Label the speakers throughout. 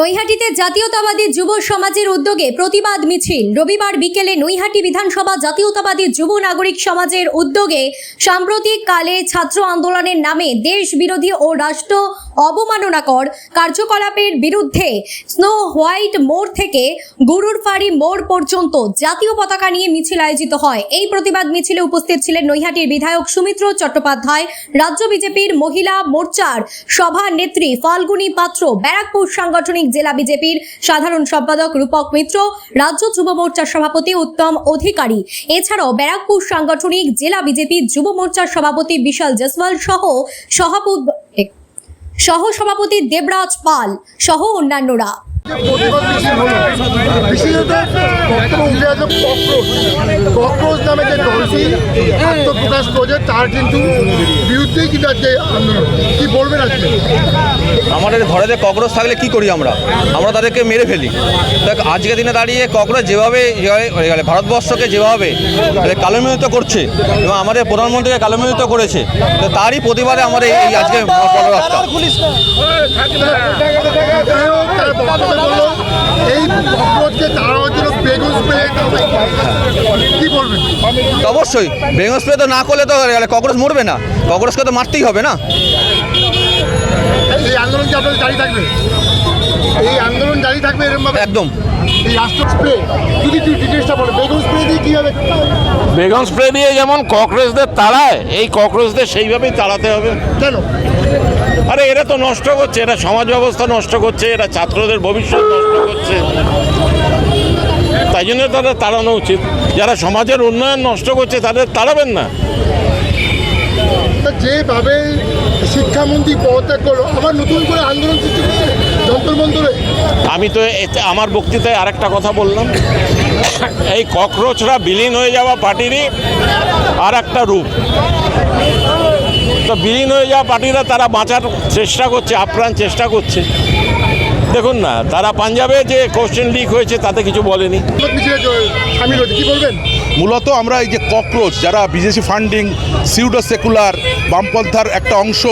Speaker 1: নৈহাটিতে জাতীয়তাবাদী যুব সমাজের উদ্যোগে প্রতিবাদ মিছিল। রবিবার বিকেলে নৈহাটি বিধানসভা জাতীয়তাবাদী যুব নাগরিক সমাজের উদ্যোগে সাম্প্রতিক কালে ছাত্র আন্দোলনের নামে দেশ বিরোধী ও রাষ্ট্র অবমাননাকর কার্যকলাপের বিরুদ্ধে স্নো হোয়াইট মোড় থেকে গুরুর ফাড়ি মোড় পর্যন্ত জাতীয় পতাকা নিয়ে মিছিল আয়োজিত হয়। এই প্রতিবাদ মিছিলে উপস্থিত ছিলেন নৈহাটির বিধায়ক সুমিত্র চট্টোপাধ্যায়, রাজ্য বিজেপির মহিলা মোর্চার সভানেত্রী ফাল্গুনী পাত্র, ব্যারাকপুর সাংগঠনিক জেলা বিজেপির সাধারণ সম্পাদক রূপক মিত্র, রাজ্য যুব মোর্চার সভাপতি উত্তম অধিকারী, এছাড়াও ব্যারাকপুর সাংগঠনিক জেলা বিজেপির যুব মোর্চার সভাপতি বিশাল জয়সওয়াল সহ সভাপতি দেবরাজ পাল সহ অন্যান্যরা।
Speaker 2: ককরোচ নামে যে দলটি আত্মপ্রকাশ করেছে তার কিন্তু বিরুদ্ধেই কিন্তু আজকে আন্দোলন। কি বলবেন আজকে?
Speaker 3: আমাদের ঘরে যে ককরোচ থাকলে কি করি আমরা তাদেরকে মেরে ফেলি। দেখ, আজকের দিনে দাঁড়িয়ে ককরোচ যেভাবে ভারতবর্ষকে যেভাবে কালোমিত করছে এবং আমাদের প্রধানমন্ত্রীকে কালোমিত করেছে, তো তারই প্রতিবাদে আমাদের এই আজকে পদযাত্রা।
Speaker 2: এই ককরোচকে তাড়ানোর জন্য বেগুন স্প্রে কি বলবেন?
Speaker 3: অবশ্যই বেগুন স্প্রে তো না করলে তো ককরোচ মরবে না, ককরোচকে তো মারতেই হবে না।
Speaker 2: এই আন্দোলন কি আপনাদের জারি থাকবে? এই আন্দোলন জারি থাকবে এরকমভাবে?
Speaker 3: একদম।
Speaker 2: এই রাষ্ট্র স্প্রে যদি তুই ডিটেলসটা বলো, বেগুন স্প্রে দিয়ে কীভাবে?
Speaker 4: বেগুন স্প্রে দিয়ে যেমন ককরোচদের তাড়ায়, এই ককরোচদের সেইভাবেই তাড়াতে হবে।
Speaker 2: কেন?
Speaker 4: আরে এরা তো নষ্ট করছে, এরা সমাজ ব্যবস্থা নষ্ট করছে, এরা ছাত্রদের ভবিষ্যৎ নষ্ট করছে, তাই জন্য তাদের তাড়ানো উচিত। যারা সমাজের উন্নয়ন নষ্ট করছে তাদের তাড়াবেন না।
Speaker 2: যেভাবে শিক্ষামন্ত্রী পদত্যাগ করলো, আবার নতুন করে আন্দোলন সৃষ্টি করছে যন্ত্রমন্ত্রে।
Speaker 4: আমি তো আমার বক্তৃতায় আরেকটা কথা বললাম, এই ককরোচরা বিলীন হয়ে যাওয়া পার্টিরই আর একটা রূপ। তো বিলীন হয়ে যাওয়া পার্টিরা তারা বাঁচার চেষ্টা করছে, আপ্রাণ চেষ্টা করছে। দেখুন না, তারা পাঞ্জাবে যে কোশ্চেন লিক হয়েছে তাতে কিছু বলেনি।
Speaker 2: কি বলবেন?
Speaker 5: মূলত আমরা এই যে ককরোচ, যারা বিদেশি ফান্ডিং, সিউডো সেকুলার, বামপন্থার একটা অংশ,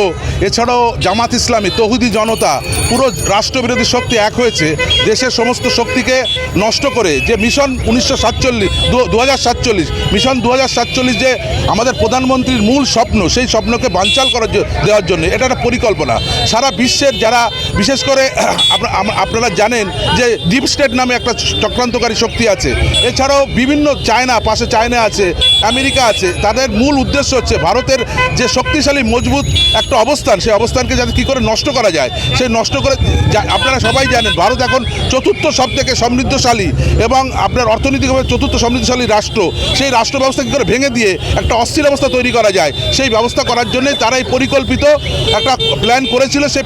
Speaker 5: এছাড়াও জামাত ইসলামী, তৌহিদি জনতা, পুরো রাষ্ট্রবিরোধী শক্তি এক হয়েছে দেশের সমস্ত শক্তিকে নষ্ট করে যে মিশন 2047 মিশন 2047 যে আমাদের প্রধানমন্ত্রীর মূল স্বপ্ন, সেই স্বপ্নকে বানচাল দেওয়ার জন্য এটা একটা পরিকল্পনা। সারা বিশ্বের যারা, বিশেষ করে আপনারা জানেন যে ডিপ স্টেট নামে একটা চক্রান্তকারী শক্তি আছে, এছাড়াও বিভিন্ন পাশে চায়না আছে, আমেরিকা আছে, তাদের মূল উদ্দেশ্য হচ্ছে ভারতের যে শক্তিশালী মজবুত একটা অবস্থান, সেই অবস্থানকে যাতে কী করে নষ্ট করা যায়, সেই নষ্ট করে। আপনারা সবাই জানেন ভারত এখন চতুর্থ সবথেকে সমৃদ্ধশালী এবং আপনার অর্থনৈতিকভাবে চতুর্থ সমৃদ্ধশালী রাষ্ট্র। সেই রাষ্ট্র ব্যবস্থা কী করে ভেঙে দিয়ে একটা অস্থির অবস্থা তৈরি করা যায়, সেই ব্যবস্থা করার জন্যে তারা এই পরিকল্পিত একটা প্ল্যান করেছিল। সেই